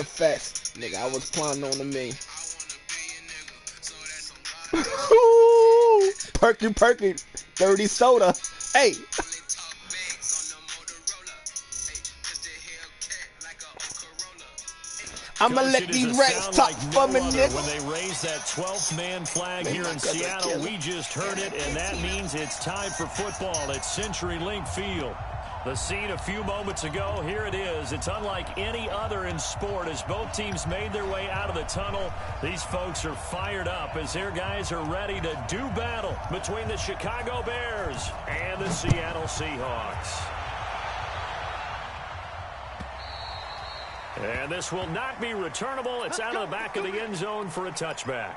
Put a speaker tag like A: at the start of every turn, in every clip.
A: fast, nigga. I was planning on the me. Perky, 30 soda. Hey. I'ma let these rats talk for me, nigga.
B: When they raise that 12th man flag here in Seattle, we just heard it, and that means it's time for football at CenturyLink Field. The scene a few moments ago, here it is. It's unlike any other in sport as both teams made their way out of the tunnel. These folks are fired up as their guys are ready to do battle between the Chicago Bears and the Seattle Seahawks. And this will not be returnable. It's out of the back of the end zone for a touchback.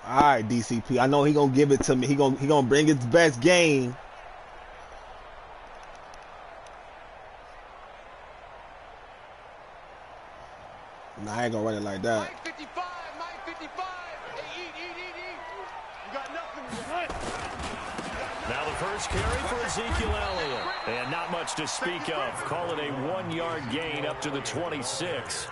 A: All right, DCP. I know he gonna give it to me. He gonna bring his best game. Nah, I ain't gonna run it like that.
C: Mike 55. Hey, eat. You got nothing.
B: Now the first carry for Ezekiel Elliott. And not much to speak of. Call it a 1-yard gain up to the 26.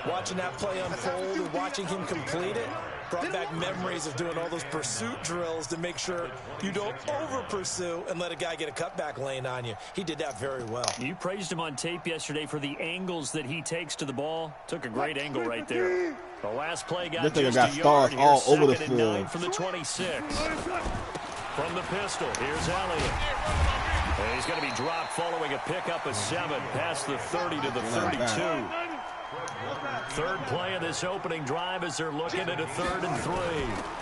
D: Watching that play unfold and watching him complete it brought back memories of doing all those pursuit drills to make sure you don't over-pursue and let a guy get a cutback lane on you. He did that very well.
B: You praised him on tape yesterday for the angles that he takes to the ball. Took a great angle right there. The last play got just a yard. Here,
A: all over the
B: second and 9
A: field.
B: from the 26. From the pistol, here's Elliott. And he's going to be dropped following a pickup of 7 past the 30 to the 32. Third play of this opening drive as they're looking at a 3rd and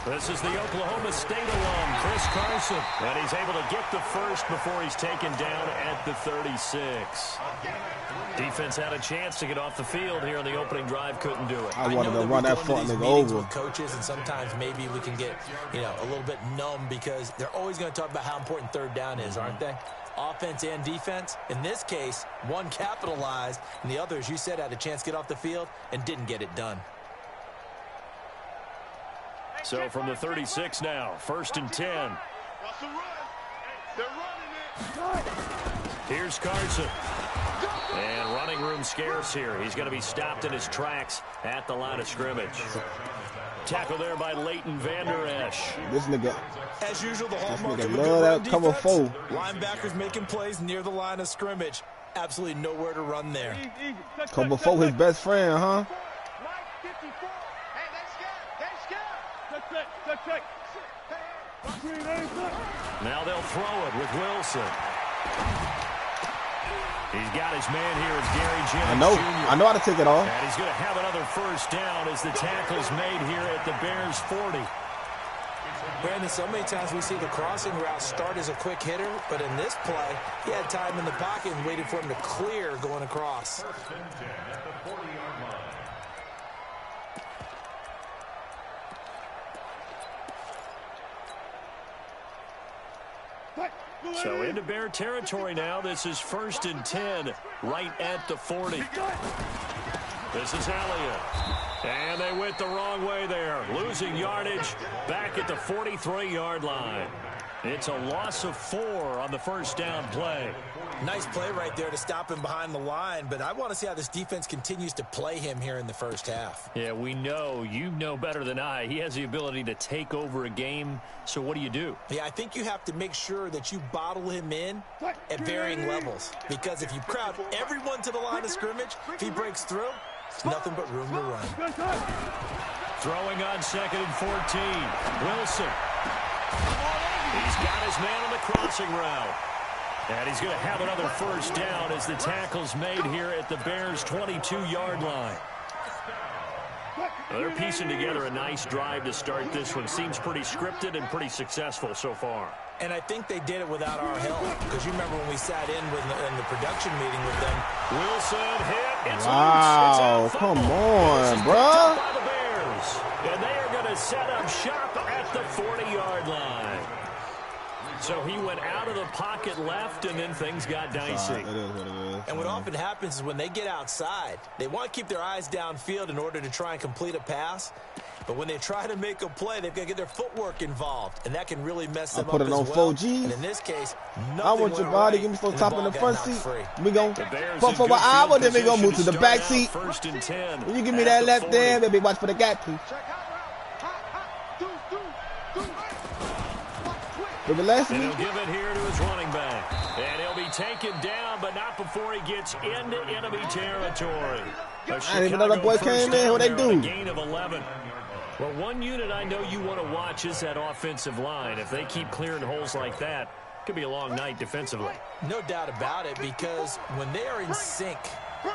B: 3. This is the Oklahoma State alum, Chris Carson. And he's able to get the first before he's taken down at the 36. Defense had a chance to get off the field here in the opening drive, couldn't do it.
A: I wanted to run that front nigga over.
D: With coaches, and sometimes maybe we can get, a little bit numb because they're always going to talk about how important 3rd down is, aren't they? Offense and defense. In this case, one capitalized, and the other, as you said, had a chance to get off the field and didn't get it done.
B: So from the 36 now, 1st and 10. Here's Carson. And running room scarce here. He's going to be stopped in his tracks at the line of scrimmage. Tackle there by Leighton Vander Esch.
A: This nigga,
D: as usual, the hallmark
A: this
D: of
A: nigga love that cover 4.
D: Linebackers making plays near the line of scrimmage. Absolutely nowhere to run there.
A: Cover 4, his best friend, huh?
B: Now they'll throw it with Wilson. He's got his man here as Gary Jennings Jr.
A: I know how to take it off.
B: And he's going to have another first down as the tackle's made here at the Bears 40.
D: Brandon, so many times we see the crossing route start as a quick hitter, but in this play, he had time in the pocket and waited for him to clear going across.
B: So into Bear territory now. This is 1st and 10 right at the 40. This is Elliott. And they went the wrong way there. Losing yardage back at the 43-yard line. It's a loss of 4 on the first down play.
D: Nice play right there to stop him behind the line, but I want to see how this defense continues to play him here in the first half.
B: Yeah, we know. You know better than I. He has the ability to take over a game, so what do?
D: Yeah, I think you have to make sure that you bottle him in at varying levels, because if you crowd everyone to the line of scrimmage, if he breaks through, it's nothing but room to run.
B: Throwing on 2nd and 14. Wilson. He's got his man on the crossing route. And he's going to have another first down as the tackle's made here at the Bears' 22-yard line. They're piecing together a nice drive to start this one. Seems pretty scripted and pretty successful so far.
D: And I think they did it without our help. Because you remember when we sat in the production meeting with them.
B: Wilson hit. It's
A: wow,
B: loose. It's
A: come on, bro.
B: By the Bears. And they are going to set up shop at the 40-yard line. So he went out of the pocket left, and then things got dicey.
A: It is what it is.
D: And what often happens is when they get outside, they want to keep their eyes downfield in order to try and complete a pass. But when they try to make a play, they've got to get their footwork involved, and that can really mess them up
A: put it
D: as
A: on
D: well.
A: 4G.
D: And in this case,
A: I want your body. Give me some top in the front seat. We gon' fuck for an hour, then we gonna move to the back seat.
B: First and 10.
A: When you give me that left there, baby, watch for the gap, please. For the last
B: and he'll give it here to his running back. And he'll be taken down, but not before he gets into enemy territory.
A: I didn't even know the boys came in. What they do?
B: Gain of 11. Well, one unit I know you want to watch is that offensive line. If they keep clearing holes like that, it could be a long night defensively.
D: No doubt about it, because when they are in sync,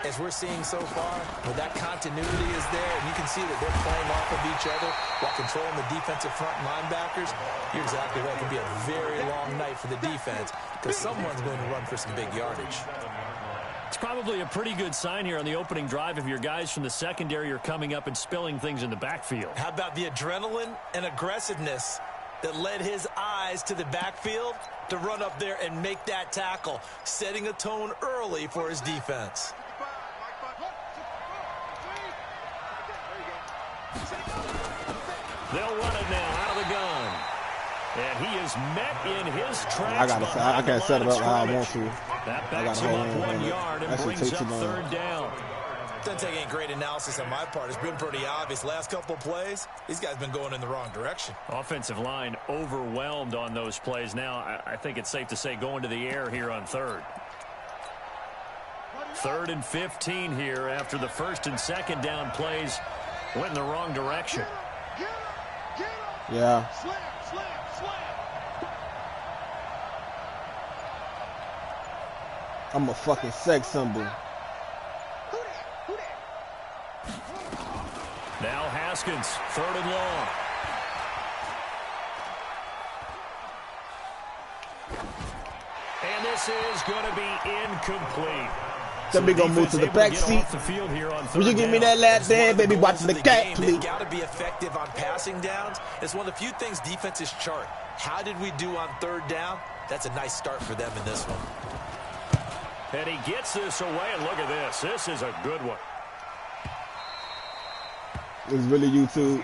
D: as we're seeing so far, when that continuity is there, and you can see that they're playing off of each other while controlling the defensive front linebackers, you're exactly right. It can be a very long night for the defense because someone's going to run for some big yardage.
B: It's probably a pretty good sign here on the opening drive if your guys from the secondary are coming up and spilling things in the backfield.
D: How about the adrenaline and aggressiveness that led his eyes to the backfield to run up there and make that tackle, setting a tone early for his defense.
B: They'll run it now out of the gun. And he is met in his tracks.
A: I can't set it up how I want to.
B: That backs him up 1 yard and brings up third down.
D: Doesn't take any great analysis on my part. It's been pretty obvious. Last couple of plays, these guys have been going in the wrong direction.
B: Offensive line overwhelmed on those plays. Now, I think it's safe to say going to the air here on third. 3rd and 15 here after the first and second down plays went in the wrong direction.
A: Yeah. I'm a fucking sex symbol.
B: Now Haskins, 3rd and long. And this is going to be incomplete.
A: Then we gonna move to the back seat. Would you give me that last there, baby? Watch the gap, please.
D: They've got to be effective on passing downs. It's one of the few things defenses chart. How did we do on 3rd down? That's a nice start for them in this one.
B: And he gets this away, and look at this. This is a good one.
A: It's really YouTube.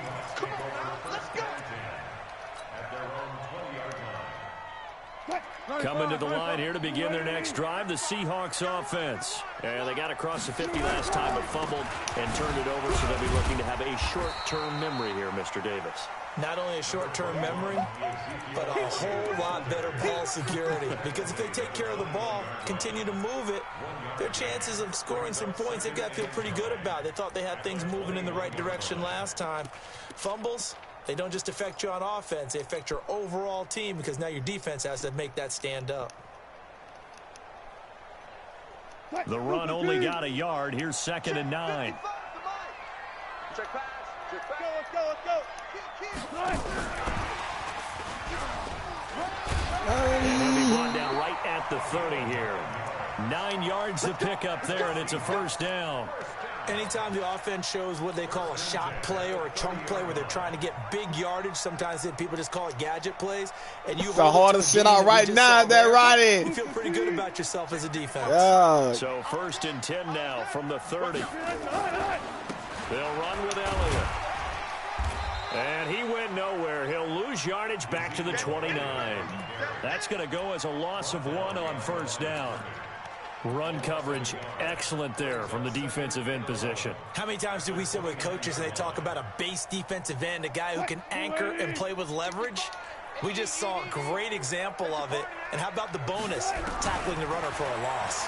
B: Coming to the line here to begin their next drive, the Seahawks offense. And they got across the 50 last time, but fumbled and turned it over, so they'll be looking to have a short-term memory here, Mr. Davis.
D: Not only a short-term memory, but a whole lot better ball security. Because if they take care of the ball, continue to move it, their chances of scoring some points, they've got to feel pretty good about. They thought they had things moving in the right direction last time. Fumbles, they don't just affect you on offense, they affect your overall team because now your defense has to make that stand up.
B: The run only got a yard. Here's 2nd and 9.
C: Check pass. Let's go.
B: And they'll be brought down right at the 30 here. 9 yards to pick up there, and it's a first down.
D: Anytime the offense shows what they call a shot play or a chunk play where they're trying to get big yardage, sometimes people just call it gadget plays. And you
A: it's the hardest shit out right now, that right in.
D: You feel pretty good about yourself as a defense.
A: Yeah.
B: So 1st and 10 now from the 30. They'll run with Elliott. And he went nowhere. He'll lose yardage back to the 29. That's going to go as a loss of 1 on 1st down. Run coverage, excellent there from the defensive end position.
D: How many times do we sit with coaches and they talk about a base defensive end, a guy who can anchor and play with leverage? We just saw a great example of it. And how about the bonus, tackling the runner for a loss?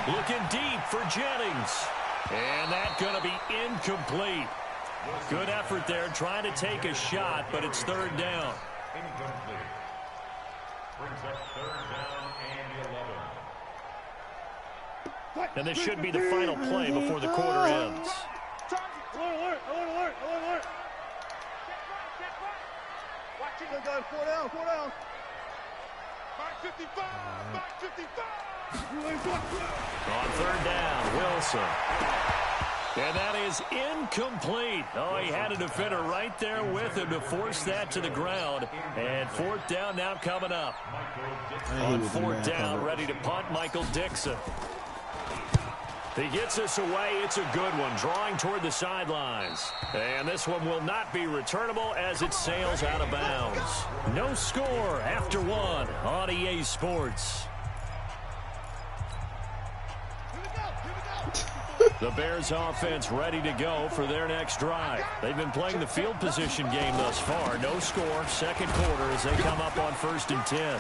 B: Looking deep for Jennings. And that's going to be incomplete. Good effort there, trying to take a shot, but it's 3rd down.
E: Incomplete. Brings up 3rd down and 11.
B: And this should be the final play before the quarter ends.
C: Alert. Watch it, guys. 4 down. Back 55.
B: On 3rd down, Wilson. And that is incomplete. Oh, he had a defender right there with him to force that to the ground. And 4th down now coming up. On 4th down, ready to punt, Michael Dixon. He gets us away. It's a good one, drawing toward the sidelines. And this one will not be returnable as it sails out of bounds. No score after one on EA Sports. The Bears offense ready to go for their next drive. They've been playing the field position game thus far. No score, second quarter as they come up on 1st and 10.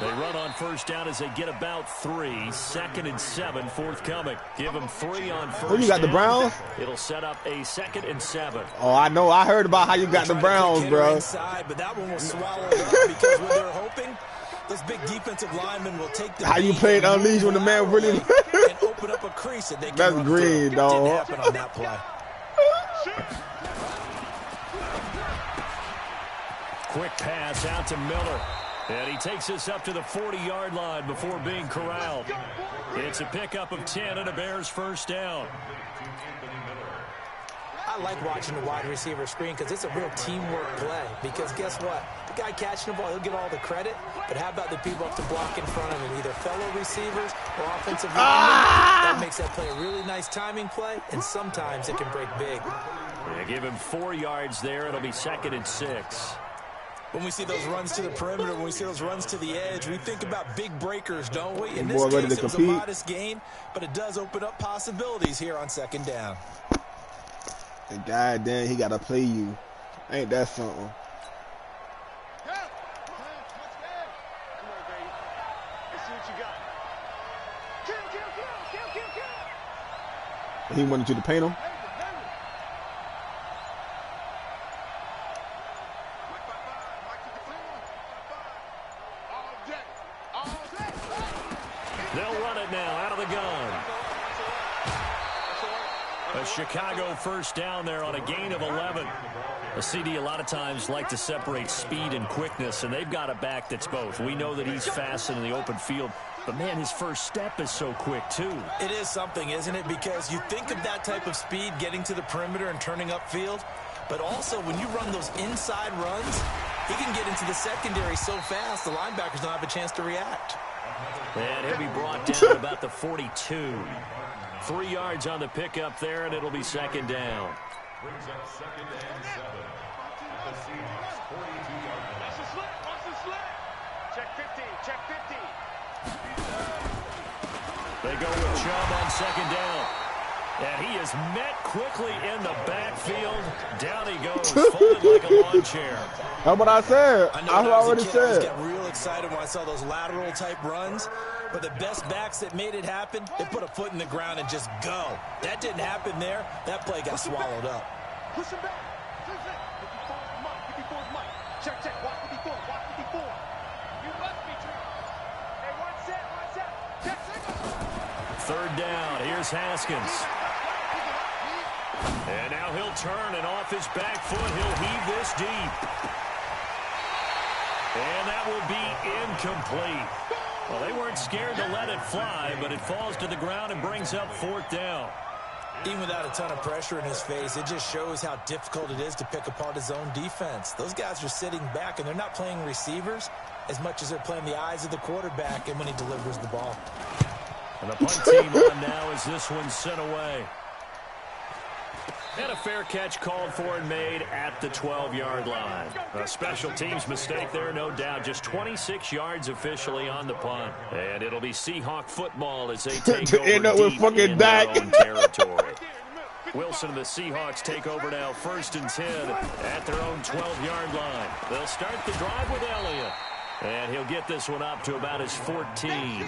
B: They run on first down as they get about 3. 2nd and 7 forthcoming. Give them 3 on first down.
A: Oh, you got the Browns?
B: It'll set up a 2nd and 7.
A: Oh, I know. I heard about how you got the Browns, bro.
D: Inside, but that one was swallowed up because what they're hoping, those big defensive linemen will take the
A: how you played Unleashed when the man really
D: and open up a crease that they can
A: That's
D: run
A: green,
D: through.
A: dog.
D: Didn't happen on that play.
B: Quick pass out to Miller. And he takes us up to the 40-yard line before being corralled. It's a pickup of 10 and a Bears first down.
D: I like watching the wide receiver screen because it's a real teamwork play. Because guess what? The guy catching the ball, he'll get all the credit. But how about the people up to block in front of him, either fellow receivers or offensive linemen? That makes that play a really nice timing play, and sometimes it can break big.
B: Yeah, give him 4 yards there. It'll be 2nd and 6.
D: When we see those runs to the perimeter, when we see those runs to the edge, we think about big breakers, don't we? In this
A: Boy, ready
D: case,
A: to
D: it was a
A: compete.
D: modest gain, but it does open up possibilities here on 2nd down.
A: And goddamn, he gotta play you. Ain't that something?
C: Come on, baby. Let's see what you got. Kill.
A: He wanted you to paint him.
B: They'll run it now out of the gun. A Chicago first down there on a gain of 11. A CD a lot of times like to separate speed and quickness, and they've got a back that's both. We know that he's fast in the open field, but, man, his first step is so quick, too.
D: It is something, isn't it? Because you think of that type of speed getting to the perimeter and turning upfield, but also when you run those inside runs, he can get into the secondary so fast the linebackers don't have a chance to react.
B: And he'll be brought down at about the 42. 3 yards on the pickup there, and it'll be 2nd down.
E: Brings up 2nd and 7. At the Seahawks 42-yard line.
C: Watch the slit. Watch the slit. Check 50. Check 50.
B: They go with Chubb on 2nd down. And he is met quickly in the backfield. Down he goes, folded like a lawn chair.
A: That's what I said. I already
D: I
A: said.
D: got real excited when I saw those lateral type runs. But the best backs that made it happen, they put a foot in the ground and just go. That didn't happen there. That play got swallowed up.
C: Push him back. 54 is Mike. 54 is Mike. Check, check. Watch 54. Watch 54. You must be true. Hey, one set. Check, check.
B: 3rd down. Here's Haskins. And now he'll turn, and off his back foot, he'll heave this deep. And that will be incomplete. Well, they weren't scared to let it fly, but it falls to the ground and brings up 4th down.
D: Even without a ton of pressure in his face, it just shows how difficult it is to pick apart his own defense. Those guys are sitting back, and they're not playing receivers as much as they're playing the eyes of the quarterback and when he delivers the ball.
B: And the punt team on now as this one's sent away. And a fair catch called for and made at the 12-yard line. A special teams mistake there, no doubt. Just 26 yards officially on the punt. And it'll be Seahawk football as they take over
A: End up with
B: deep
A: fucking
B: in
A: Dak.
B: their own territory. Wilson and the Seahawks take over now 1st and 10 at their own 12-yard line. They'll start the drive with Elliott. And he'll get this one up to about his 14.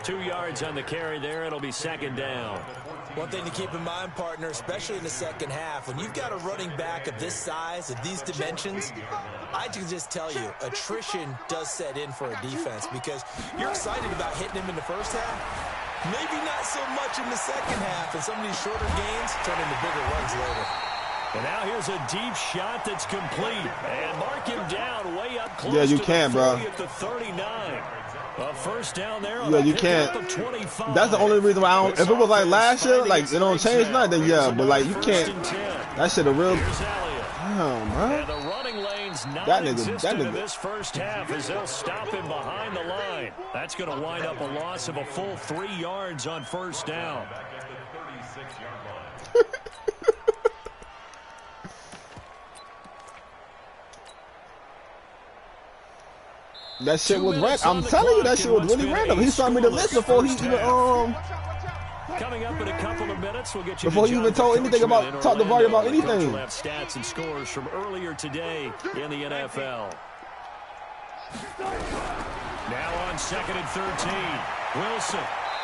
B: 2 yards on the carry there. It'll be 2nd down.
D: One thing to keep in mind, partner, especially in the second half, when you've got a running back of this size, of these dimensions, I can just tell you, attrition does set in for a defense because you're excited about hitting him in the first half. Maybe not so much in the second half, and some of these shorter gains turn into bigger runs later.
B: And now here's a deep shot that's complete. And mark him down way up close
A: Yeah, you
B: to
A: can,
B: the
A: bro.
B: 30 at the 39. A first down there on
A: Yeah,
B: the
A: you
B: pickup
A: can't.
B: of 25.
A: That's the only reason why I don't. If it was like last year, like it don't change nothing, then yeah. But like you
B: First
A: can't.
B: and 10.
A: That shit a real.
B: Here's Elliott.
A: Damn, bro.
B: And the running lanes is
A: That
B: non-existent in
A: nigga.
B: this first half as they'll stop him behind the line. That's going to wind up a loss of a full 3 yards on first down.
E: Back at the 36-yard line.
A: That shit was random. I'm telling you, that shit was really random. He sent me the list before he even
B: Coming up in a couple of minutes, we'll get you
A: before he even told anything about talk to Vardy about anything.
B: We'll have stats and scores from earlier today in the NFL. Now on 2nd and 13, Wilson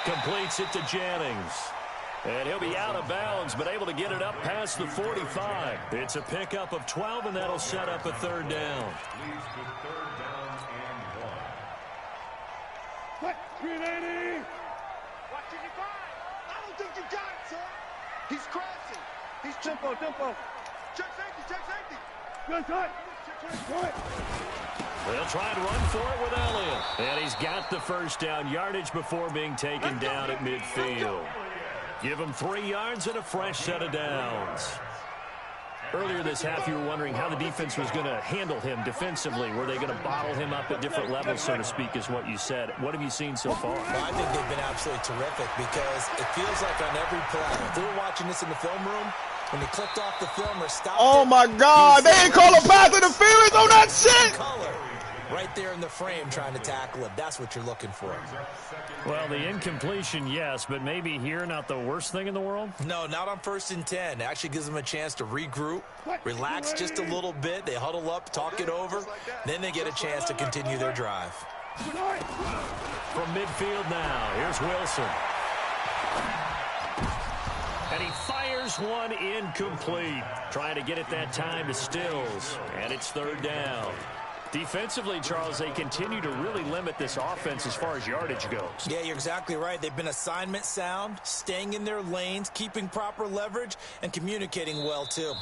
B: completes it to Jennings. And he'll be out of bounds, but able to get it up past the 45. It's a pickup of 12, and that'll set up a 3rd down.
E: Leads to 3rd down and 1.
C: 380. Watch it, you find. I don't think you got it, sir. He's crashing. He's tempo. Check safety. Good side.
B: They'll try and run for it with Elliott. And he's got the first down yardage before being taken down at midfield. Give him 3 yards and a fresh set of downs. Earlier this half, you were wondering how the defense was going to handle him defensively. Were they going to bottle him up at different levels, so to speak, is what you said. What have you seen so far?
D: Well, I think they've been absolutely terrific because it feels like on every play, if we were watching this in the film room, when he clicked off the film or stopped
A: Oh my God, they ain't call a pass interference on that shit.
D: Color right there in the frame trying to tackle him. That's what you're looking for.
B: Well, the incompletion, yes, but maybe here not the worst thing in the world?
D: No, not on 1st and 10. It actually gives them a chance to regroup, relax just a little bit. They huddle up, talk it over. Then they get a chance to continue their drive.
B: From midfield now, here's Wilson. And he fires one incomplete. Trying to get it that time to Stills. And it's 3rd down. Defensively, Charles, they continue to really limit this offense as far as yardage goes.
D: Yeah, you're exactly right. They've been assignment sound, staying in their lanes, keeping proper leverage, and communicating well, too.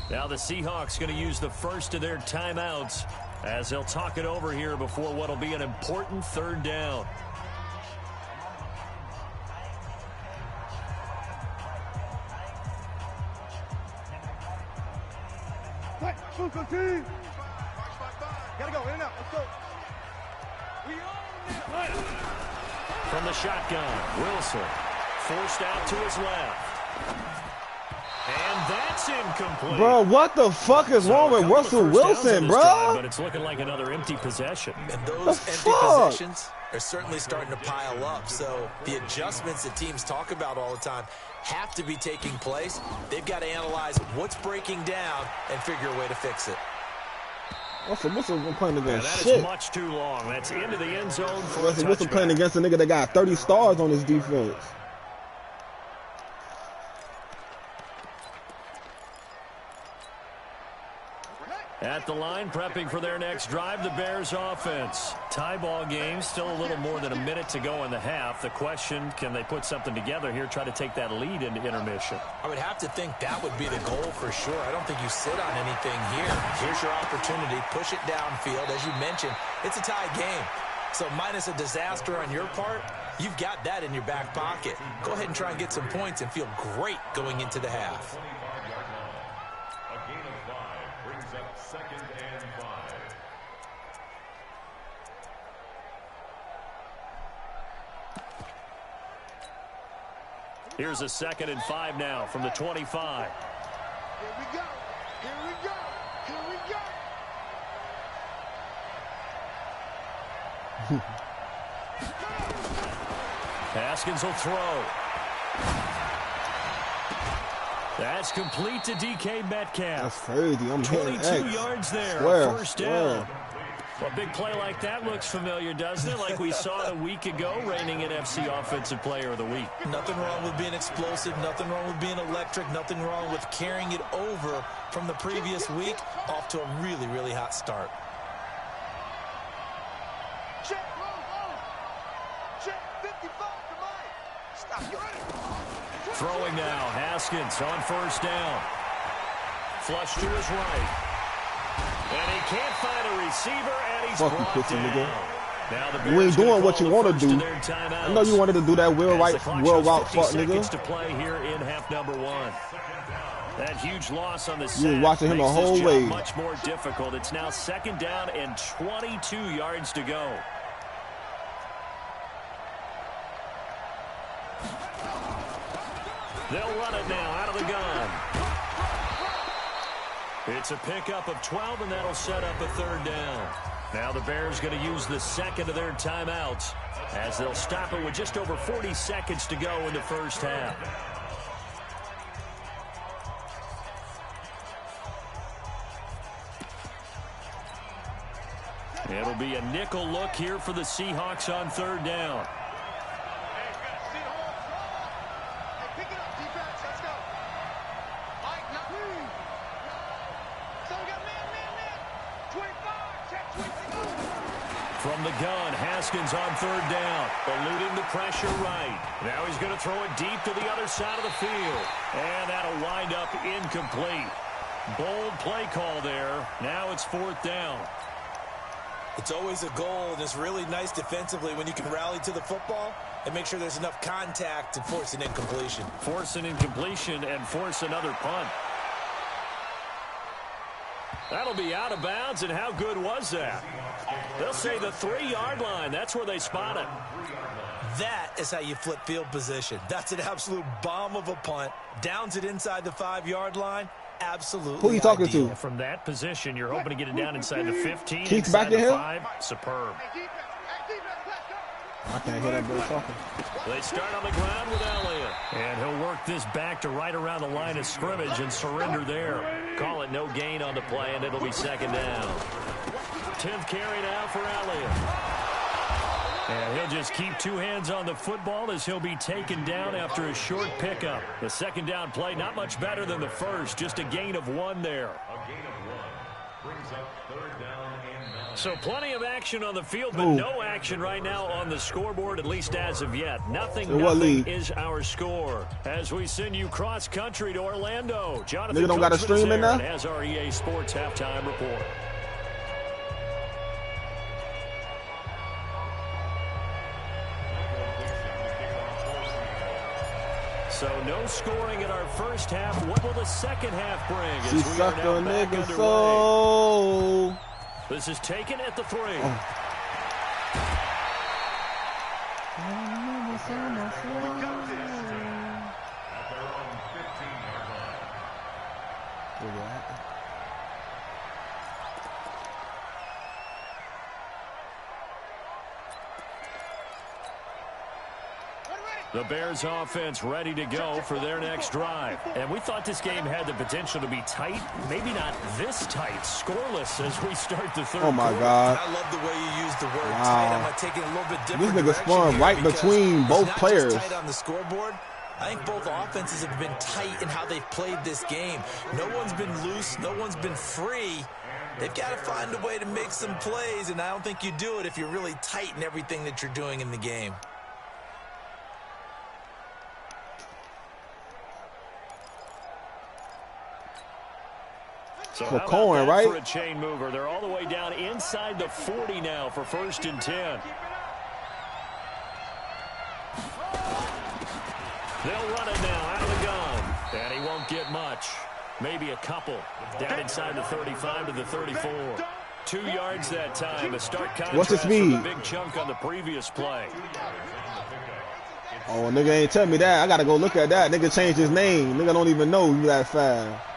B: Now the Seahawks going to use the first of their timeouts as they'll talk it over here before what will be an important 3rd down.
C: Gotta go, in and out, let's go. We own it.
B: From the shotgun, Wilson forced out to his left. And that's incomplete.
A: Bro, what the fuck is wrong with Russell Wilson, bro?
B: But it's looking like another empty possession.
D: And those empty possessions are certainly starting to pile up. So the adjustments that teams talk about all the time have to be taking place. They've got to analyze what's breaking down and figure a way to fix it.
A: Russell Wilson playing against
B: that
A: shit.
B: is much too long. That's into the end zone for
A: Russell Wilson playing against a nigga that got 30 stars on his defense.
B: At the line, prepping for their next drive, the Bears offense. Tie ball game, still a little more than a minute to go in the half. The question, can they put something together here, try to take that lead into intermission?
D: I would have to think that would be the goal for sure. I don't think you sit on anything here. Here's your opportunity. Push it downfield. As you mentioned, it's a tie game. So minus a disaster on your part, you've got that in your back pocket. Go ahead and try and get some points and feel great going into the half.
E: A gain of 5 brings up 2nd and 5.
B: Here's a 2nd and 5 now from the 25.
C: Here we go. Here we go. Here we go.
B: Haskins will throw. That's complete to DK Metcalf.
A: That's crazy. I'm hitting
B: 22
A: X.
B: yards there.
A: Swear,
B: First down. Well, a big play like that looks familiar, doesn't it? Like we saw it a week ago, reigning NFC Offensive Player of the Week.
D: Nothing wrong with being explosive. Nothing wrong with being electric. Nothing wrong with carrying it over from the previous week off to a really, really hot start.
C: Check, roll. Check, 55 to Mike. Stop, you're ready.
B: Throwing now, Haskins on first down. Flush to his right. And he can't find a receiver, and he's
A: Fuck you,
B: brought
A: pussy
B: down.
A: nigga.
B: Now the
A: You ain't
B: Bears
A: doing
B: gonna
A: what
B: call
A: you
B: the
A: want to
B: first
A: do.
B: of their timeouts.
A: I know you wanted to do that wheel
B: As the
A: right,
B: clock
A: wheel
B: shows
A: route,
B: 50
A: fuck
B: seconds
A: nigga.
B: to play here in half number 1. That huge loss on the sack.
A: You was watching him the whole way.
B: Much more difficult. It's now 2nd down and 22 yards to go. They'll run it now out of the gun. It's a pickup of 12, and that'll set up a 3rd down. Now the Bears going to use the 2nd of their timeouts as they'll stop it with just over 40 seconds to go in the first half. It'll be a nickel look here for the Seahawks on 3rd down. From the gun, Haskins on 3rd down, eluding the pressure right. Now he's going to throw it deep to the other side of the field. And that'll wind up incomplete. Bold play call there. Now it's 4th down.
D: It's always a goal, and it's really nice defensively when you can rally to the football and make sure there's enough contact to force an incompletion.
B: Force an incompletion and force another punt. That'll be out of bounds, and how good was that? They'll say the 3-yard line. That's where they spot it.
D: That is how you flip field position. That's an absolute bomb of a punt. Downs it inside the 5-yard line. Absolutely.
A: Who are you talking to?
B: From that position, you're hoping to get it down inside the 15.
A: Keith back to him?
B: 5. Superb.
A: I can't hear that boy talking.
B: They start on the ground with Elliott. And he'll work this back to right around the line of scrimmage and surrender there. Call it no gain on the play, and it'll be 2nd down. 10th carry now for Elliott. And he'll just keep 2 hands on the football as he'll be taken down after a short pickup. The 2nd down play, not much better than the first, just a gain of 1 there.
E: A gain of 1 brings up 3rd down and 9.
B: So plenty of action on the field, but no action right now on the scoreboard, at least as of yet. Nothing is our score. As we send you cross-country to Orlando, Jonathan
A: don't got a stream in there?
B: has our EA Sports halftime report. So no scoring in our first half. What will the 2nd half bring?
A: She sucked a nigga soul.
B: This is taken at the 3. The Bears offense ready to go for their next drive. And we thought this game had the potential to be tight. Maybe not this tight. Scoreless as we start the 3rd
A: Oh, my God.
D: I love the way you use the word tight. I'm going to take it a little bit different.
A: This nigga spun right between both players.
D: Tight on the scoreboard. I think both offenses have been tight in how they've played this game. No one's been loose. No one's been free. They've got to find a way to make some plays, and I don't think you do it if you're really tight in everything that you're doing in the game.
B: So
A: for Cohen, right?
B: For a chain mover. They're all the way down inside the 40 now for 1st and 10. They'll run it now out of the gun. And he won't get much. Maybe a couple. Down inside the 35 to the 34. 2 yards that time. A stark contrast.
A: What's his speed?
B: From the big chunk on the previous play.
A: Oh, nigga ain't tell me that. I got to go look at that. Nigga changed his name. Nigga don't even know you that fast.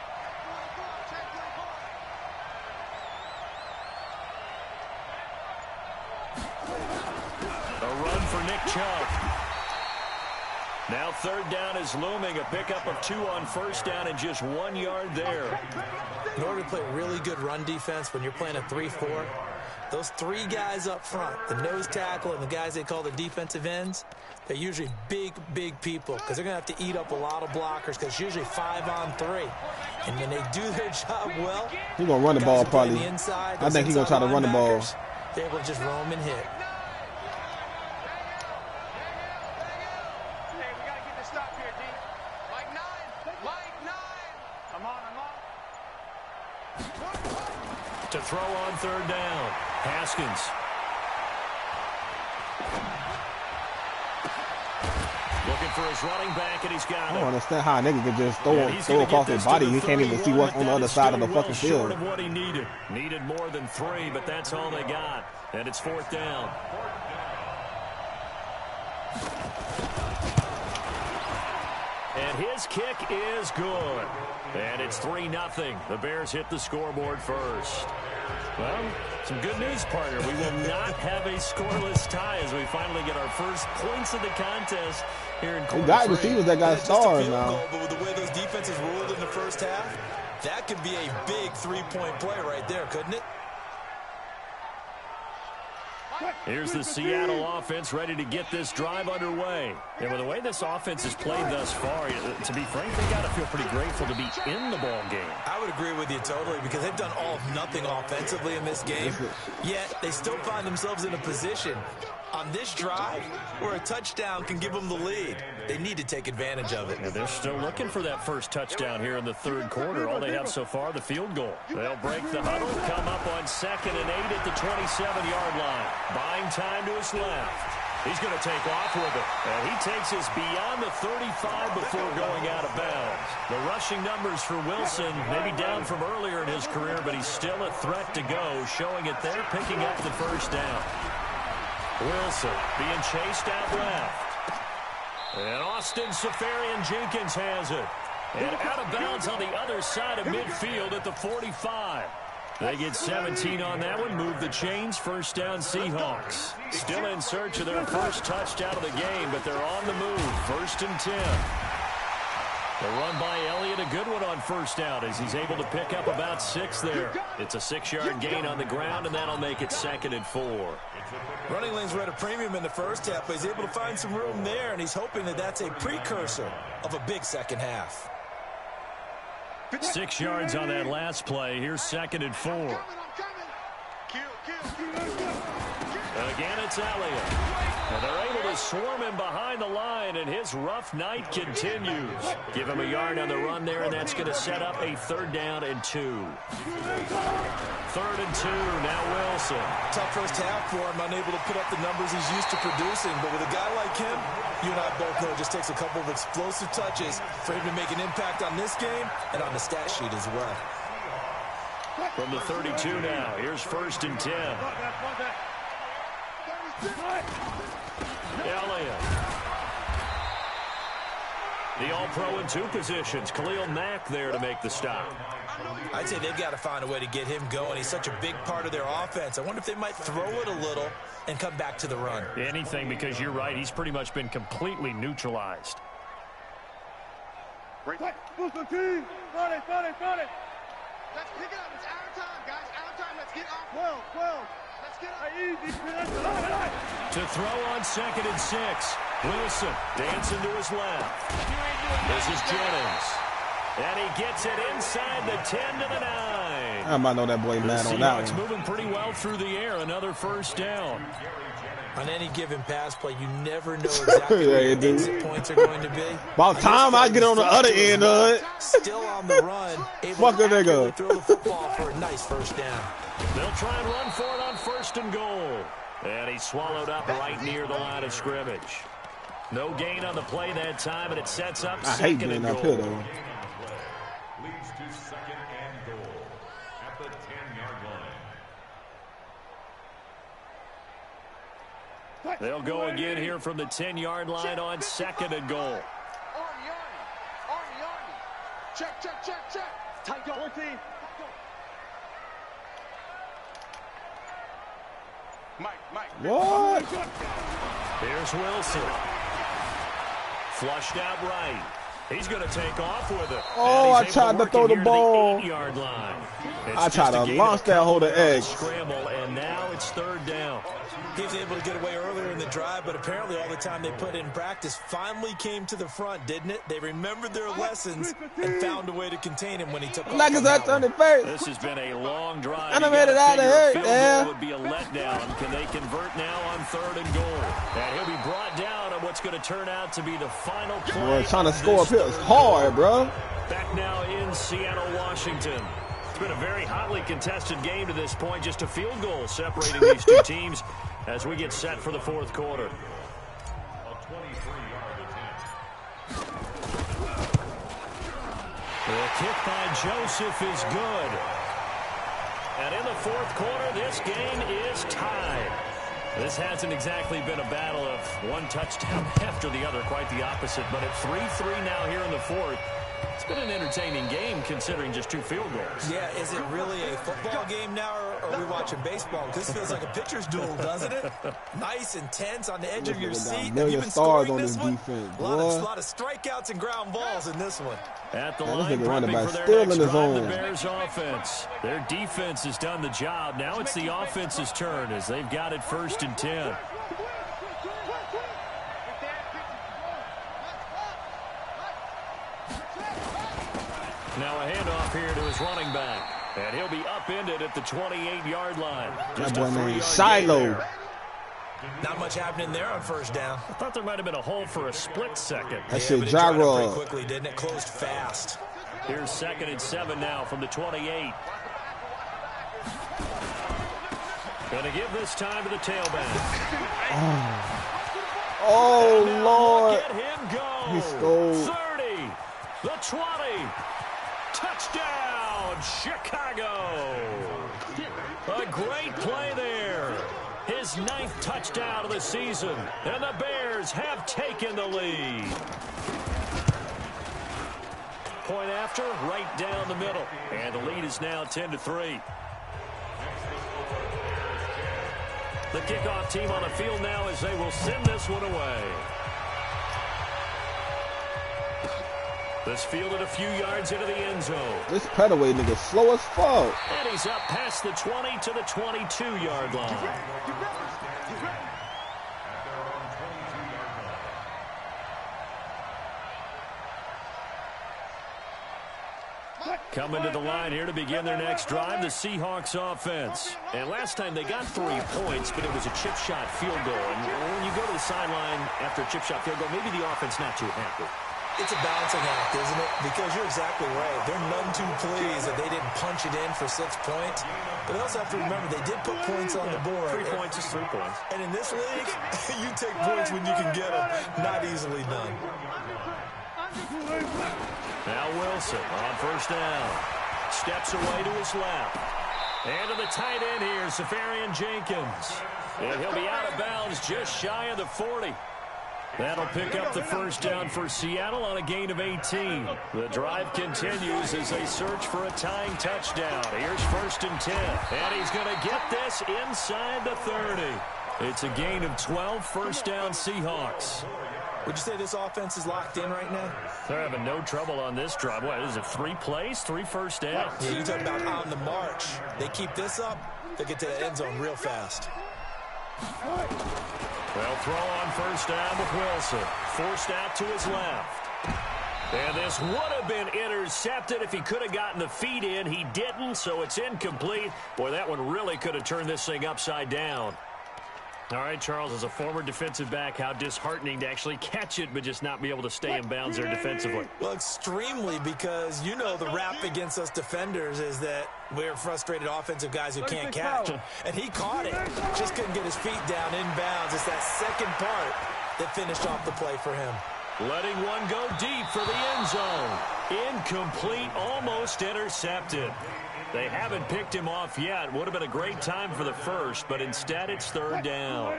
B: Now 3rd down is looming. A pickup of 2 on 1st down and just 1 yard there.
D: In order to play really good run defense when you're playing a 3-4, those 3 guys up front, the nose tackle and the guys they call the defensive ends, they're usually big people because they're going to have to eat up a lot of blockers because it's usually 5 on 3. And when they do their job well,
A: he's going to run the ball probably.
D: Inside,
A: I think he's going to try to run the ball.
D: They're able to just roam and hit.
B: To throw on 3rd down. Haskins. Looking for his running back, and he's got
A: I
B: it.
A: don't understand how a nigga can just throw across his body. He can't even see what's on the other side of the fucking field.
B: Short of what he needed. Needed more than 3, but that's all they got. And it's 4th down. And his kick is good. And it's 3-0. The Bears hit the scoreboard first. Well, some good news, partner. We will not have a scoreless tie as we finally get our first points of the contest here in quarter
A: We got
B: 3.
A: receivers that got stars now.
D: Goal, but with the way those defenses ruled in the first half, that could be a big 3-point play right there, couldn't it?
B: Here's the Seattle offense ready to get this drive underway. And with the way this offense has played thus far, to be frank, they got to feel pretty grateful to be in the ball game.
D: I would agree with you totally because they've done all of nothing offensively in this game, yet they still find themselves in a position on this drive where a touchdown can give them the lead. They need to take advantage of it.
B: And they're still looking for that first touchdown here in the 3rd quarter. All they have so far, the field goal. They'll break the huddle, come up on 2nd and 8 at the 27-yard line. Buying time to his left. He's going to take off with it. And he takes us beyond the 35 before going out of bounds. The rushing numbers for Wilson, maybe down from earlier in his career, but he's still a threat to go, showing it there, picking up the first down. Wilson being chased out left. And Austin Safarian-Jenkins has it. And out of bounds on the other side of midfield at the 45. They get 17 on that one, move the chains, 1st down Seahawks. Still in search of their first touchdown of the game, but they're on the move, 1st and 10. The run by Elliott, a good one on 1st down as he's able to pick up about 6 there. It's a 6-yard gain on the ground, and that'll make it 2nd and 4.
D: Running lanes were at a premium in the first half, but he's able to find some room there, and he's hoping that that's a precursor of a big second half.
B: 6 yards on that last play. Here's 2nd and 4. Again, it's Elliott. And they're able to swarm him behind the line, and his rough night continues. Give him a yard on the run there, and that's going to set up a 3rd down and 2. 3rd and 2, now Wilson.
D: Tough first half for him, unable to put up the numbers he's used to producing. But with a guy like him, you and I both know it just takes a couple of explosive touches for him to make an impact on this game and on the stat sheet as well.
B: From the 32 now, here's 1st and 10. Elliott. The all-pro in 2 positions. Khalil Mack there to make the stop.
D: I'd say they've got to find a way to get him going. He's such a big part of their offense. I wonder if they might throw it a little and come back to the run.
B: Anything, because you're right. He's pretty much been completely neutralized.
C: Let's pick it up. It's our time, guys. Our time. Let's get off. 12. Let's get off.
B: To throw on 2nd and 6. Wilson dancing to his left. This is Jennings. And he gets it inside the 10 to the 9.
A: I might know that boy mad on that one.
B: Moving pretty well through the air. Another 1st down.
D: On any given pass play, you never know exactly where the exit points are going to be.
A: About time I get on the other end of it.
D: Still on the run, able
A: Fuck
D: to
A: a nigga.
D: throw the football for a nice 1st down.
B: They'll try and run for it on 1st and goal. And he's swallowed up right near the line of scrimmage. No gain on the play that time, and it sets up 2nd and goal.
A: Up here, though.
E: Leads to 2nd and goal at the 10-yard line.
B: They'll go again here from the 10-yard line on 2nd and goal.
C: Army. Check. Tight go. 14. Mike.
A: What?
B: Here's Wilson. Flushed out right. He's going to take off with it.
A: Oh, I tried to throw the ball.
B: 8-yard line.
A: I tried to launch that holder egg.
B: Scramble, and now it's 3rd down.
D: He was able to get away earlier in the drive, but apparently all the time they put in practice finally came to the front, didn't it? They remembered their lessons and found a way to contain him when he took off.
A: Like it's that on the face.
B: This has been a long drive.
A: Animated out of here,
B: yeah. Would be a letdown. Can they convert now on 3rd and goal? And he'll be brought down on what's going to turn out to be the final play.
A: Boy, trying to score up here is hard, bro.
B: Back now in Seattle, Washington. It's been a very hotly contested game to this point. Just a field goal separating these 2 teams as we get set for the 4th quarter.
E: A 23-yard attempt.
B: The kick by Joseph is good. And in the fourth quarter, this game is tied. This hasn't exactly been a battle of one touchdown after the other, quite the opposite. But at 3-3 now here in the fourth, it's been an entertaining game considering just 2 field goals.
D: Yeah, is it really a football game now, or are we watching baseball? This feels like a pitcher's duel, doesn't it? Nice, intense, on the edge of your seat. Have you been scoring this one?
A: Defense,
D: a lot of strikeouts and ground balls in this one.
B: At the
A: Man,
B: line, prepping for their
A: still
B: next
A: in the
B: drive,
A: zone.
B: the Bears offense. Their defense has done the job. Now it's the offense's turn as they've got it 1st and 10. Now a handoff here to his running back. And he'll be upended at the 28-yard line. Just
A: that
B: a
A: boy named
B: 3-yard
A: Shiloh.
B: gain there.
D: Not much happening there on first down.
B: I thought there might have been a hole for a split second.
A: That shit
D: but it dried up pretty
A: gyro.
D: quickly, didn't it? Closed fast.
B: Here's 2nd and 7 now from the 28. Going to give this time to the tailback.
A: Oh,
B: And now
A: Lord.
B: look at him go.
A: He stole.
B: 30, the 20. Touchdown, Chicago. A great play there. His 9th touchdown of the season. And the Bears have taken the lead. Point after, right down the middle. And the lead is now 10-3. The kickoff team on the field now as they will send this one away. This fielded a few yards into the end zone.
A: This pedaway nigga slow as fuck.
B: And he's up past the 20 to the 22-yard line. Coming to the line here to begin their next drive, the Seahawks offense. And last time they got 3 points, but it was a chip shot field goal. And when you go to the sideline after a chip shot field goal, maybe the offense not too happy.
D: It's a balancing act, isn't it? Because you're exactly right. They're none too pleased that they didn't punch it in for 6 points. But they also have to remember they did put points on the board.
B: 3 points is 3 points.
D: And in this league, you take points when you can get them. Not easily done.
B: Now Wilson on first down. Steps away to his left. And to the tight end here, Safarian Jenkins. And he'll be out of bounds just shy of the 40. That'll pick up the first down for Seattle on a gain of 18. The drive continues as they search for a tying touchdown. Here's 1st and 10. And he's going to get this inside the 30. It's a gain of 12, first down Seahawks.
D: Would you say this offense is locked in right now?
B: They're having no trouble on this drive. What is it, 3 plays, 3 first downs?
D: Yeah, you talk about on the march. They keep this up, they get to the end zone real fast.
B: They'll throw on first down with Wilson. Forced out to his left. And this would have been intercepted if he could have gotten the feet in. He didn't, so it's incomplete. Boy, that one really could have turned this thing upside down. All right, Charles, as a former defensive back, how disheartening to actually catch it but just not be able to stay in bounds there defensively.
D: Well, extremely, because you know the rap against us defenders is that we're frustrated offensive guys who can't catch. And he caught it. Just couldn't get his feet down in bounds. It's that second part that finished off the play for him.
B: Letting one go deep for the end zone. Incomplete, almost intercepted. They haven't picked him off yet. Would have been a great time for the first, but instead it's 3rd down.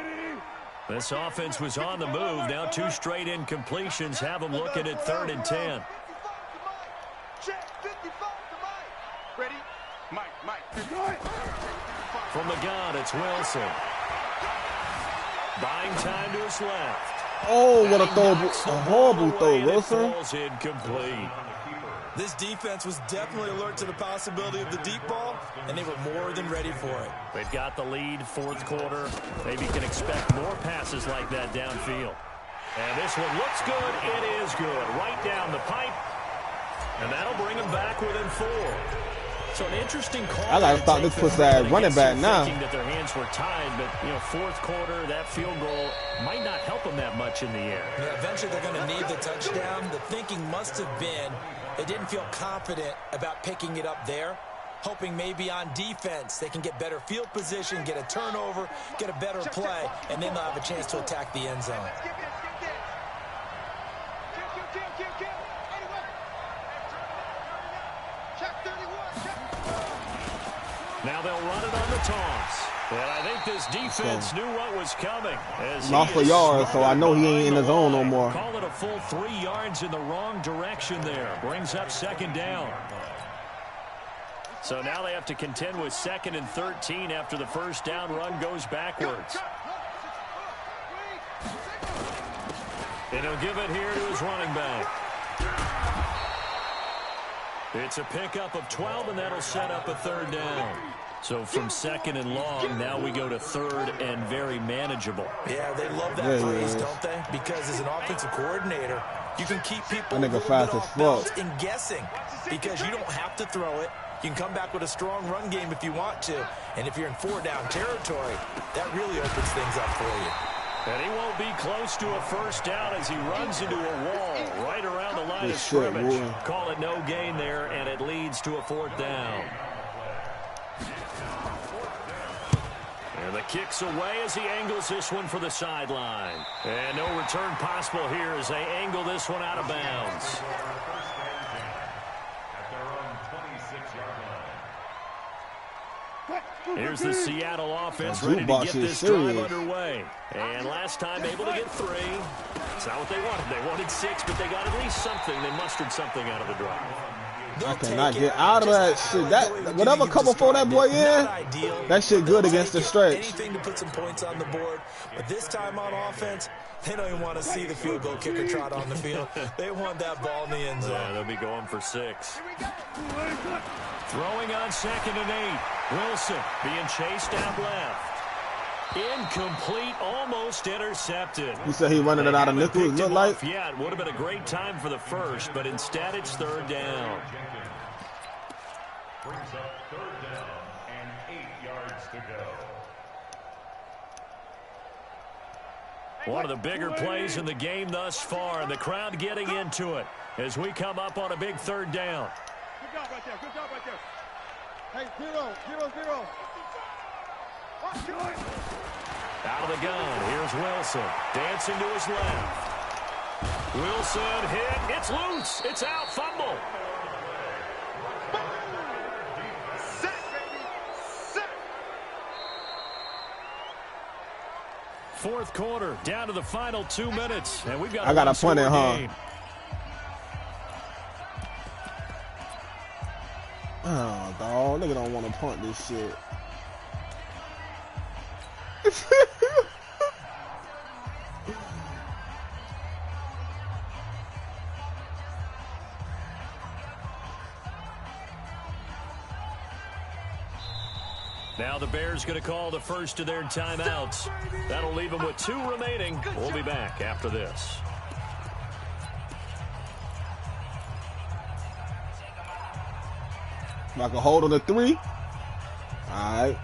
B: This offense was on the move. Now 2 straight incompletions have them looking at 3rd and 10.
C: Ready? Mike.
B: From the gun, it's Wilson. Buying time to his left.
A: Oh, what a throw. A horrible throw, Wilson.
B: Falls incomplete.
D: This defense was definitely alert to the possibility of the deep ball, and they were more than ready for it.
B: They've got the lead, 4th quarter. Maybe can expect more passes like that downfield. And this one looks good. It is good. Right down the pipe. And that'll bring them back within 4. So an interesting call.
A: I gotta stop this pussy ass running back now.
B: Thinking that their hands were tied, but 4th quarter, that field goal might not help them that much in the air.
D: Yeah, eventually they're going to need the touchdown. The thinking must have been they didn't feel confident about picking it up there, hoping maybe on defense they can get better field position, get a turnover, get a better play, and then they'll have a chance to attack the end zone.
B: Now they'll run it on the toss. And I think this defense knew what was coming.
A: Not for yards, so I know he ain't in the zone no more.
B: Call it a full 3 yards in the wrong direction there. Brings up 2nd down. So now they have to contend with 2nd and 13 after the first down run goes backwards. And he'll give it here to his running back. It's a pickup of 12, and that'll set up a 3rd down. So from 2nd and long, now we go to 3rd and very manageable.
D: Yeah, they love that phrase, don't they? Because as an offensive coordinator, you can keep people a little bit off balance and guessing because you don't have to throw it. You can come back with a strong run game if you want to. And if you're in 4-down territory, that really opens things up for you.
B: And he won't be close to a first down as he runs into a wall right around the line of scrimmage. Call it no gain there, and it leads to a 4th down. And the kick's away as he angles this one for the sideline. And no return possible here as they angle this one out of bounds. Here's the Seattle offense ready to get this drive underway. And last time able to get 3. It's not what they wanted. They wanted 6, but they got at least something. They mustered something out of the drive.
A: I cannot get out of that shit. That whatever cover for that boy in, that shit good against the stretch.
D: Anything to put some points on the board, but this time on offense, they don't even want to see the field goal kicker trot on the field. They want that ball in the end zone.
B: Yeah, they'll be going for 6. Throwing on 2nd and 8. Wilson being chased out left. Incomplete, almost intercepted.
A: You said he running it out of nickel, it looked like?
B: Yeah, it would have been a great time for the first, but instead it's 3rd down.
E: Brings up 3rd down and 8 yards to go.
B: One of the bigger plays in the game thus far, and the crowd getting into it as we come up on a big 3rd down.
C: Good job right there. Good job right there. Hey, 0-0-0.
B: Out of the gun, here's Wilson, dancing to his left. Wilson hit, it's loose, it's out, fumble.
C: Set, baby, set.
B: 4th quarter, down to the final 2 minutes, and we've got.
A: I got a punt it, huh?
B: Game.
A: Oh, dog, nigga don't want to punt this shit.
B: Now the Bears going to call the first of their timeouts. That'll leave them with 2 remaining. We'll be back after this.
A: Like a hold on the 3. All right.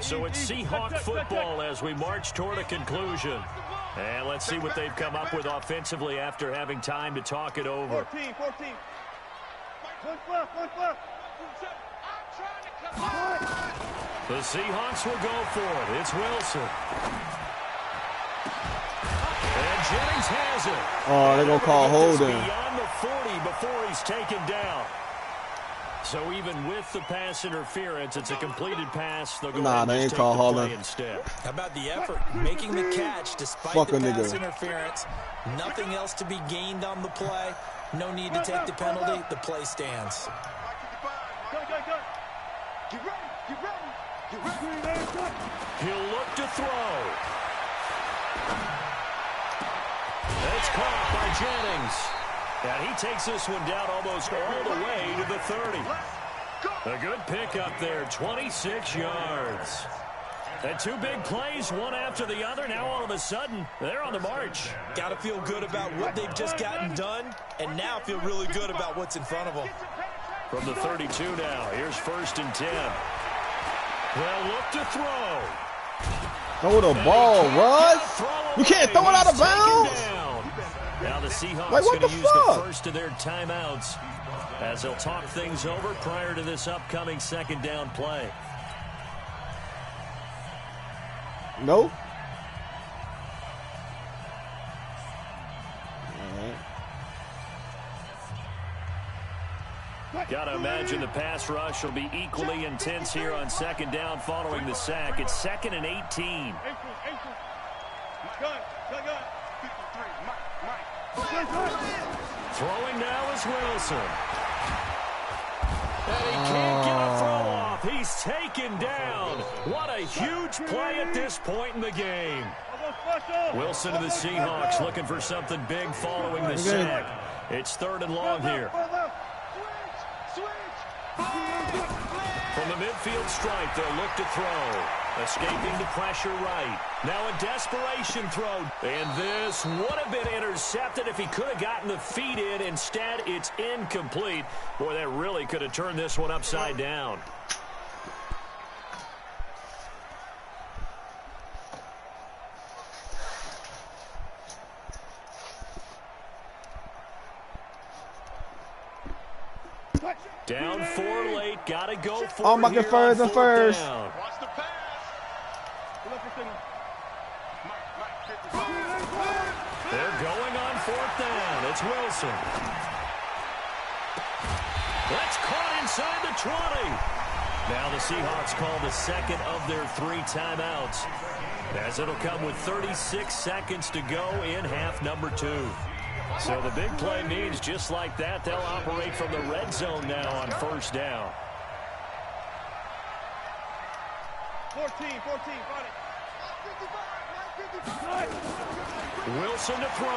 B: So it's Seahawk football as we march toward a conclusion. And let's see what they've come up with offensively after having time to talk it over.
C: 14. One left.
B: The Seahawks will go for it. It's Wilson. And Jennings has it.
A: Oh, they're going to call holding.
B: Beyond the 40 before he's taken down. So even with the pass interference, it's a completed pass. They'll go ahead and
A: they ain't
B: just
A: call
B: take the
A: holding.
B: play instead.
D: How about the effort? Making the catch despite the pass interference. Nothing else to be gained on the play. No need to take the penalty. The play stands.
C: Go. Get ready.
B: He'll look to throw. That's caught by Jennings. And he takes this one down almost all the way to the 30. A good pickup there, 26 yards. And 2 big plays, one after the other. Now all of a sudden, they're on the march.
D: Got to feel good about what they've just gotten done, and now feel really good about what's in front of them.
B: From the 32 now, here's 1st and 10. They'll look to throw.
A: Throw the ball, Russ. You can't throw it out of bounds.
B: Now the Seahawks
A: like,
B: going to use the first of their timeouts as they'll talk things over prior to this upcoming 2nd down play.
A: No.
B: Gotta imagine the pass rush will be equally intense here on second down following the sack. It's 2nd and 18. Throwing now is Wilson. And he can't get a throw off. He's taken down. What a huge play at this point in the game. Wilson to the Seahawks looking for something big following the sack. It's 3rd and long here. From the midfield stripe, they'll look to throw. Escaping the pressure right. Now a desperation throw. And this would have been intercepted if he could have gotten the feet in. Instead, it's incomplete. Boy, that really could have turned this one upside down. Down 4 late. Got to go for
A: I'm marking first and first.
B: Down.
C: Watch the pass.
B: They're going on 4th down. It's Wilson. That's caught inside the 20. Now the Seahawks call the 2nd of their 3 timeouts, as it'll come with 36 seconds to go in half number 2. So the big play means just like that, they'll operate from the red zone now on 1st down.
C: 14, got it.
B: Wilson to throw.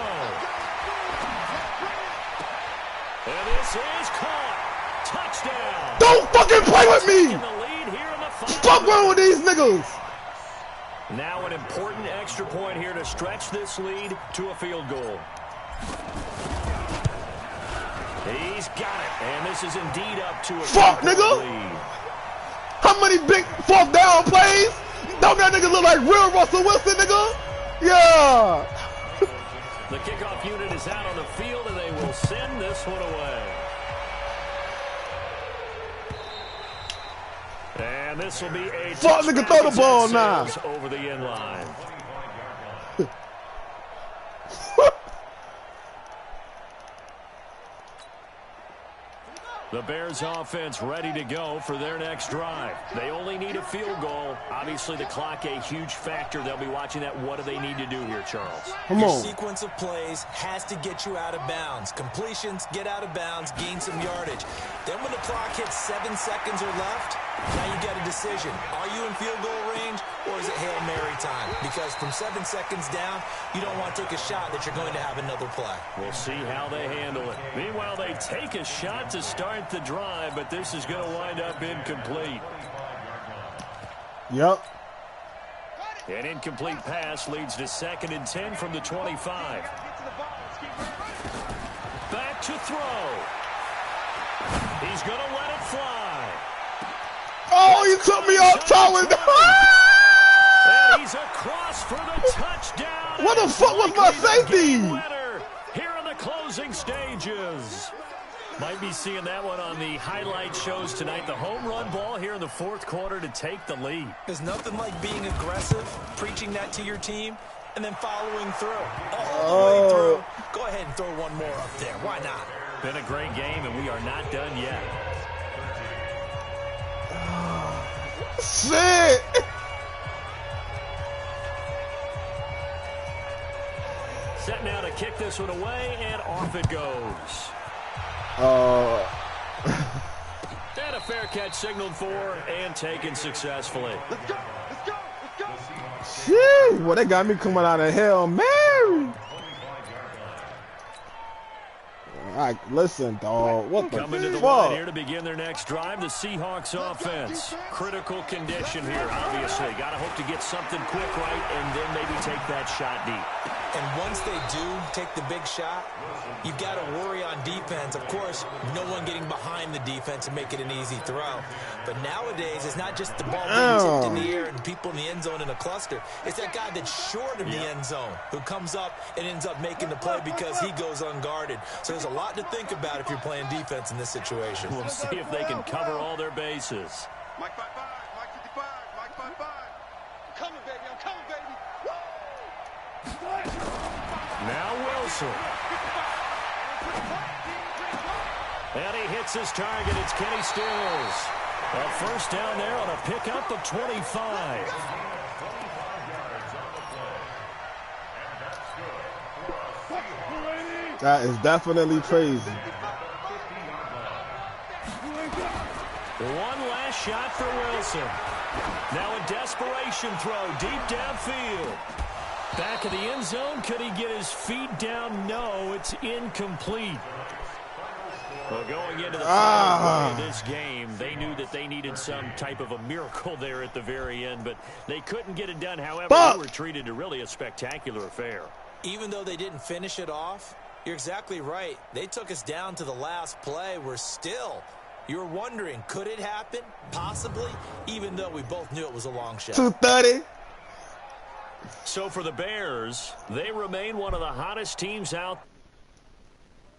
B: And this is caught. Touchdown.
A: Don't fucking play with me.
B: In the lead here in the 5.
A: Fuck wrong with these niggas.
B: Now an important extra point here to stretch this lead to a field goal. He's got it, and this is indeed up to a
A: Fuck, nigga.
B: lead.
A: How many big 4th down plays? Don't that nigga look like real Russell Wilson, nigga? Yeah.
B: The kickoff unit is out on the field, and they will send this one away. And this will be a
A: fuck nigga, throw the ball now.
B: Over the end line. The Bears offense ready to go for their next drive. They only need a field goal. Obviously, the clock a huge factor. They'll be watching that. What do they need to do here, Charles?
A: Come on.
D: Your sequence of plays has to get you out of bounds. Completions, get out of bounds, gain some yardage. Then when the clock hits 7 seconds or left, now you got a decision. Are you in field goal range, or is it Hail Mary time? Because from 7 seconds down, you don't want to take a shot that you're going to have another play.
B: We'll see how they handle it. Meanwhile, they take a shot to start the drive, but this is going to wind up incomplete.
A: Yep.
B: An incomplete pass leads to 2nd and 10 from the 25. Back to throw. He's going to let it fly.
A: Oh, you took me off towing.
B: And he's across for the touchdown.
A: What the fuck was my safety?
B: Here in the closing stages. Might be seeing that one on the highlight shows tonight. The home run ball here in the 4th quarter to take the lead.
D: There's nothing like being aggressive, preaching that to your team, and then following through. All the way through. Go ahead and throw one more up there. Why not?
B: Been a great game, and we are not done yet.
A: Shit.
B: Set now to kick this one away, and off it goes. And a fair catch signaled for and taken successfully.
C: Let's go.
A: Shit. Well, they got me coming out of Hail Mary. All right, listen, dog. What the
B: Coming to the line
A: fuck?
B: here to begin their next drive, the Seahawks offense. Critical condition here, obviously. Got to hope to get something quick right and then maybe take that shot deep.
D: And once they do take the big shot, you've got to worry on defense. Of course, no one getting behind the defense and make it an easy throw. But nowadays, it's not just the ball being tipped in the air and people in the end zone in a cluster. It's that guy that's short of the end zone who comes up and ends up making the play because he goes unguarded. So there's a lot to think about if you're playing defense in this situation.
B: We'll see if they can cover all their bases.
C: Mike 5-5, Mike 55, Mike 5-5. I'm coming, baby.
B: Now Wilson. And he hits his target. It's Kenny Stills. A first down there on a pickup of 25.
A: That is definitely crazy.
B: One last shot for Wilson. Now a desperation throw deep downfield. Back of the end zone. Could he get his feet down? No, it's incomplete. Well, going into the final play of this game, they knew that they needed some type of a miracle there at the very end, but they couldn't get it done. However, they were treated to really a spectacular affair.
D: Even though they didn't finish it off, you're exactly right. They took us down to the last play. We're still, you're wondering, could it happen? Possibly, even though we both knew it was a long shot.
A: 230.
B: So for the Bears, they remain one of the hottest teams out.